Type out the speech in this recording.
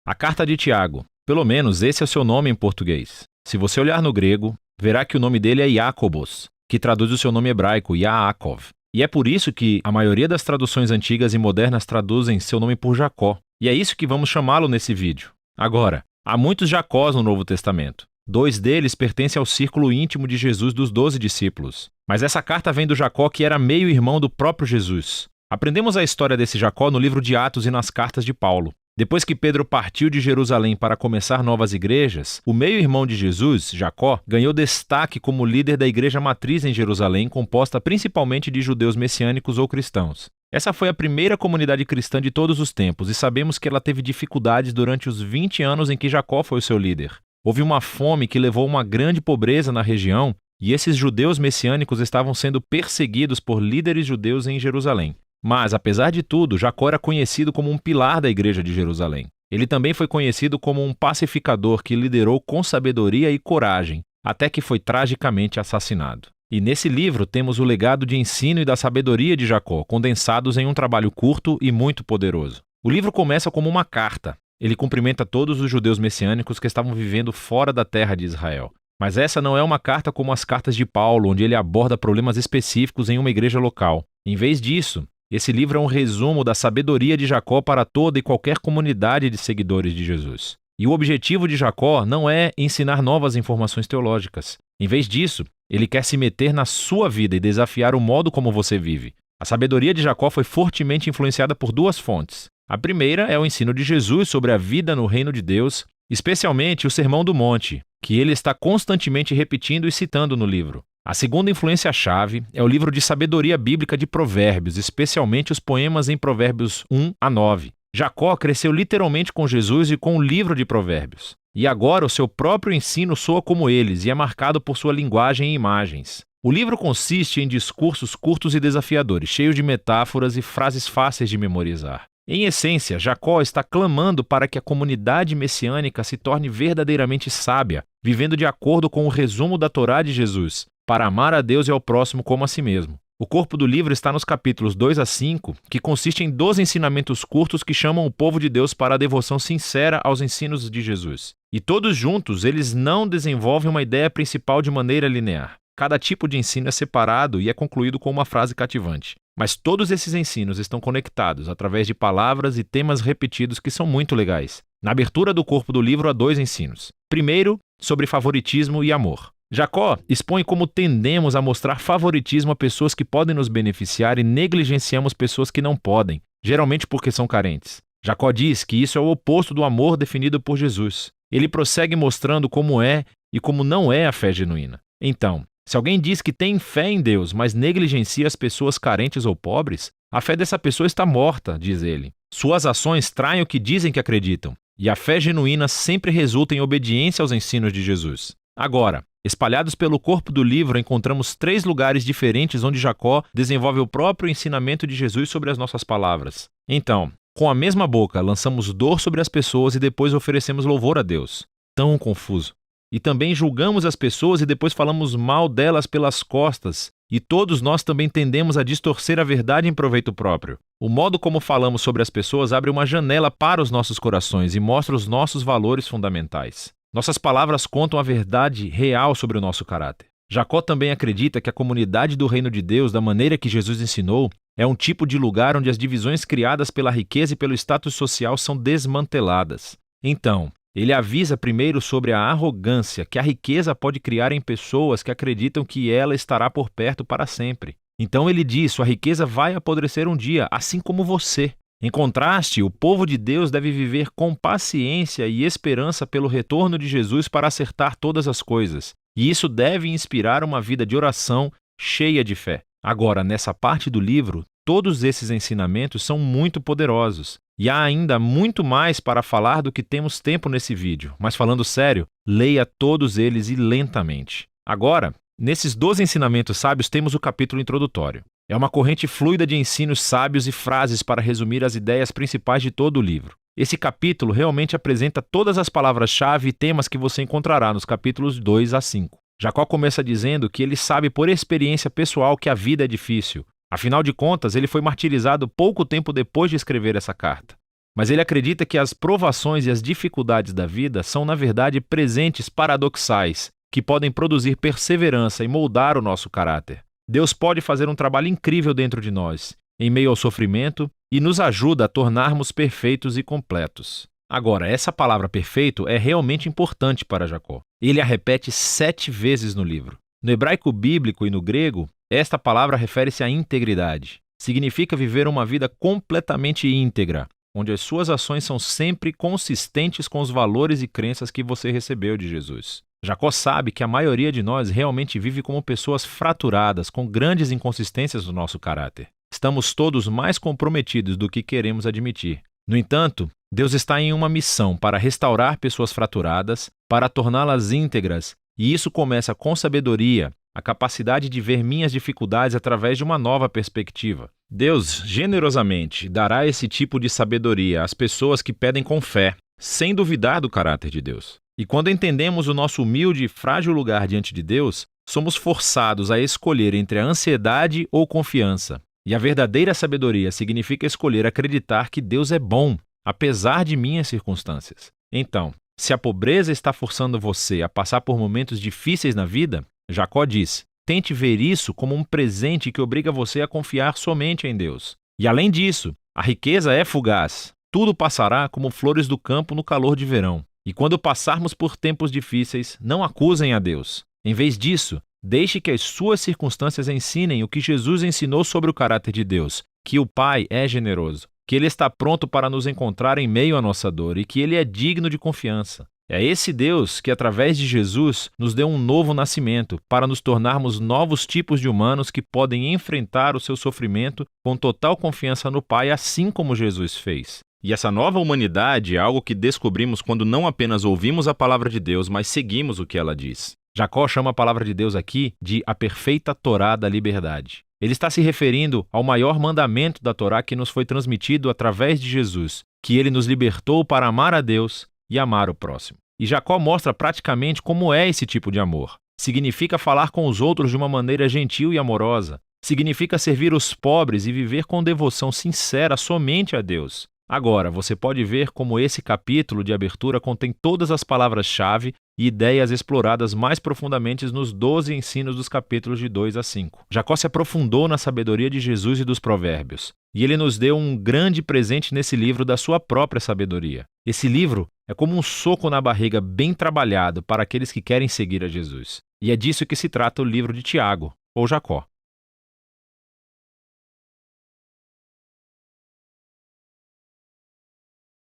A carta de Tiago. Pelo menos esse é o seu nome em português. Se você olhar no grego, verá que o nome dele é Jacobos, que traduz o seu nome hebraico, Yaakov. E é por isso que a maioria das traduções antigas e modernas traduzem seu nome por Jacó. E é isso que vamos chamá-lo nesse vídeo. Agora, há muitos Jacós no Novo Testamento. 2 deles pertencem ao círculo íntimo de Jesus dos 12 discípulos. Mas essa carta vem do Jacó que era meio-irmão do próprio Jesus. Aprendemos a história desse Jacó no livro de Atos e nas cartas de Paulo. Depois que Pedro partiu de Jerusalém para começar novas igrejas, o meio-irmão de Jesus, Jacó, ganhou destaque como líder da igreja matriz em Jerusalém, composta principalmente de judeus messiânicos ou cristãos. Essa foi a primeira comunidade cristã de todos os tempos e sabemos que ela teve dificuldades durante os 20 anos em que Jacó foi o seu líder. Houve uma fome que levou a uma grande pobreza na região e esses judeus messiânicos estavam sendo perseguidos por líderes judeus em Jerusalém. Mas, apesar de tudo, Jacó era conhecido como um pilar da igreja de Jerusalém. Ele também foi conhecido como um pacificador que liderou com sabedoria e coragem, até que foi tragicamente assassinado. E nesse livro temos o legado de ensino e da sabedoria de Jacó, condensados em um trabalho curto e muito poderoso. O livro começa como uma carta. Ele cumprimenta todos os judeus messiânicos que estavam vivendo fora da terra de Israel. Mas essa não é uma carta como as cartas de Paulo, onde ele aborda problemas específicos em uma igreja local. Em vez disso, esse livro é um resumo da sabedoria de Jacó para toda e qualquer comunidade de seguidores de Jesus. E o objetivo de Jacó não é ensinar novas informações teológicas. Em vez disso, ele quer se meter na sua vida e desafiar o modo como você vive. A sabedoria de Jacó foi fortemente influenciada por 2 fontes. A primeira é o ensino de Jesus sobre a vida no reino de Deus, especialmente o Sermão do Monte, que ele está constantemente repetindo e citando no livro. A segunda influência-chave é o livro de sabedoria bíblica de Provérbios, especialmente os poemas em Provérbios 1 a 9. Jacó cresceu literalmente com Jesus e com o livro de Provérbios. E agora o seu próprio ensino soa como eles e é marcado por sua linguagem e imagens. O livro consiste em discursos curtos e desafiadores, cheios de metáforas e frases fáceis de memorizar. Em essência, Jacó está clamando para que a comunidade messiânica se torne verdadeiramente sábia, vivendo de acordo com o resumo da Torá de Jesus, para amar a Deus e ao próximo como a si mesmo. O corpo do livro está nos capítulos 2 a 5, que consiste em 12 ensinamentos curtos que chamam o povo de Deus para a devoção sincera aos ensinos de Jesus. E todos juntos, eles não desenvolvem uma ideia principal de maneira linear. Cada tipo de ensino é separado e é concluído com uma frase cativante. Mas todos esses ensinos estão conectados através de palavras e temas repetidos que são muito legais. Na abertura do corpo do livro há 2 ensinos. Primeiro, sobre favoritismo e amor. Jacó expõe como tendemos a mostrar favoritismo a pessoas que podem nos beneficiar e negligenciamos pessoas que não podem, geralmente porque são carentes. Jacó diz que isso é o oposto do amor definido por Jesus. Ele prossegue mostrando como é e como não é a fé genuína. Então, se alguém diz que tem fé em Deus, mas negligencia as pessoas carentes ou pobres, a fé dessa pessoa está morta, diz ele. Suas ações traem o que dizem que acreditam, e a fé genuína sempre resulta em obediência aos ensinos de Jesus. Agora, espalhados pelo corpo do livro, encontramos 3 lugares diferentes onde Jacó desenvolve o próprio ensinamento de Jesus sobre as nossas palavras. Então, com a mesma boca, lançamos dor sobre as pessoas e depois oferecemos louvor a Deus. Tão confuso. E também julgamos as pessoas e depois falamos mal delas pelas costas. E todos nós também tendemos a distorcer a verdade em proveito próprio. O modo como falamos sobre as pessoas abre uma janela para os nossos corações e mostra os nossos valores fundamentais. Nossas palavras contam a verdade real sobre o nosso caráter. Jacó também acredita que a comunidade do reino de Deus, da maneira que Jesus ensinou, é um tipo de lugar onde as divisões criadas pela riqueza e pelo status social são desmanteladas. Então, ele avisa primeiro sobre a arrogância que a riqueza pode criar em pessoas que acreditam que ela estará por perto para sempre. Então ele diz: sua riqueza vai apodrecer um dia, assim como você. Em contraste, o povo de Deus deve viver com paciência e esperança pelo retorno de Jesus para acertar todas as coisas. E isso deve inspirar uma vida de oração cheia de fé. Agora, nessa parte do livro, todos esses ensinamentos são muito poderosos. E há ainda muito mais para falar do que temos tempo nesse vídeo. Mas falando sério, leia todos eles e lentamente. Agora, nesses 12 ensinamentos sábios temos o capítulo introdutório. É uma corrente fluida de ensinos sábios e frases para resumir as ideias principais de todo o livro. Esse capítulo realmente apresenta todas as palavras-chave e temas que você encontrará nos capítulos 2 a 5. Jacó começa dizendo que ele sabe por experiência pessoal que a vida é difícil. Afinal de contas, ele foi martirizado pouco tempo depois de escrever essa carta. mas ele acredita que as provações e as dificuldades da vida são, na verdade, presentes paradoxais, que podem produzir perseverança e moldar o nosso caráter. Deus pode fazer um trabalho incrível dentro de nós, em meio ao sofrimento, e nos ajuda a tornarmos perfeitos e completos. Agora, essa palavra perfeito é realmente importante para Jacó. Ele a repete 7 vezes no livro. No hebraico bíblico e no grego, esta palavra refere-se à integridade. Significa viver uma vida completamente íntegra, onde as suas ações são sempre consistentes com os valores e crenças que você recebeu de Jesus. Jacó sabe que a maioria de nós realmente vive como pessoas fraturadas, com grandes inconsistências no nosso caráter. Estamos todos mais comprometidos do que queremos admitir. No entanto, Deus está em uma missão para restaurar pessoas fraturadas, para torná-las íntegras, e isso começa com sabedoria, a capacidade de ver minhas dificuldades através de uma nova perspectiva. Deus, generosamente, dará esse tipo de sabedoria às pessoas que pedem com fé, sem duvidar do caráter de Deus. E quando entendemos o nosso humilde e frágil lugar diante de Deus, somos forçados a escolher entre a ansiedade ou confiança. E a verdadeira sabedoria significa escolher acreditar que Deus é bom, apesar de minhas circunstâncias. Então, se a pobreza está forçando você a passar por momentos difíceis na vida, Jacó diz: tente ver isso como um presente que obriga você a confiar somente em Deus. E além disso, a riqueza é fugaz. Tudo passará como flores do campo no calor de verão. E quando passarmos por tempos difíceis, não acusem a Deus. Em vez disso, deixe que as suas circunstâncias ensinem o que Jesus ensinou sobre o caráter de Deus, que o Pai é generoso, que Ele está pronto para nos encontrar em meio à nossa dor e que Ele é digno de confiança. É esse Deus que, através de Jesus, nos deu um novo nascimento para nos tornarmos novos tipos de humanos que podem enfrentar o seu sofrimento com total confiança no Pai, assim como Jesus fez. E essa nova humanidade é algo que descobrimos quando não apenas ouvimos a palavra de Deus, mas seguimos o que ela diz. Jacó chama a palavra de Deus aqui de a perfeita Torá da liberdade. Ele está se referindo ao maior mandamento da Torá que nos foi transmitido através de Jesus, que ele nos libertou para amar a Deus e amar o próximo. E Jacó mostra praticamente como é esse tipo de amor. Significa falar com os outros de uma maneira gentil e amorosa. Significa servir os pobres e viver com devoção sincera somente a Deus. Agora, você pode ver como esse capítulo de abertura contém todas as palavras-chave e ideias exploradas mais profundamente nos 12 ensinos dos capítulos de 2 a 5. Jacó se aprofundou na sabedoria de Jesus e dos provérbios, e ele nos deu um grande presente nesse livro da sua própria sabedoria. Esse livro é como um soco na barriga bem trabalhado para aqueles que querem seguir a Jesus. E é disso que se trata o livro de Tiago, ou Jacó.